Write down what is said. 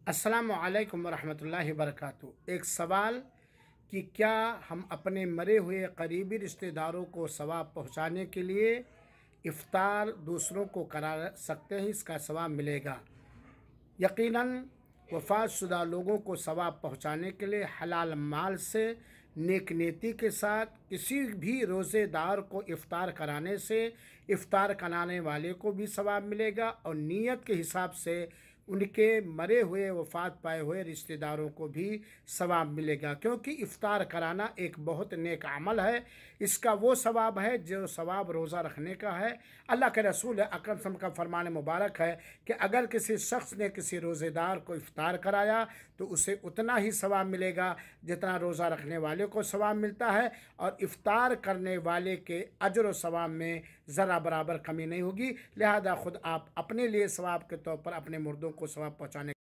अस्सलामु अलैकुम वरहमतुल्लाहि वबरकातुहू। एक सवाल कि क्या हम अपने मरे हुए करीबी रिश्तेदारों को सवाब पहुंचाने के लिए इफ़्तार दूसरों को करा सकते हैं? इसका सवाब मिलेगा। यकीनन वफ़ातशुदा लोगों को सवाब पहुंचाने के लिए हलाल माल से नेक नीयती के साथ किसी भी रोज़ेदार को इफ़्तार कराने से इफ़्तार कराने वाले को भी सवाब मिलेगा और नीयत के हिसाब से उनके मरे हुए वफ़ात पाए हुए रिश्तेदारों को भी सवाब मिलेगा, क्योंकि इफ़्तार कराना एक बहुत नेक अमल है। इसका वो सवाब है जो सवाब रोज़ा रखने का है। अल्लाह के रसूल अकरम सल्लल्लाहु अलैहि वसल्लम का फरमान मुबारक है कि अगर किसी शख्स ने किसी रोज़ेदार को इफ़्तार कराया तो उसे उतना ही सवाब मिलेगा जितना रोज़ा रखने वाले को सवाब मिलता है, और इफ़्तार करने वाले के अजर व सवाब में ज़रा बराबर कमी नहीं होगी। लिहाजा ख़ुद आप अपने लिए सवाब के तौर पर अपने मुर्दों को सवाब पहुँचाने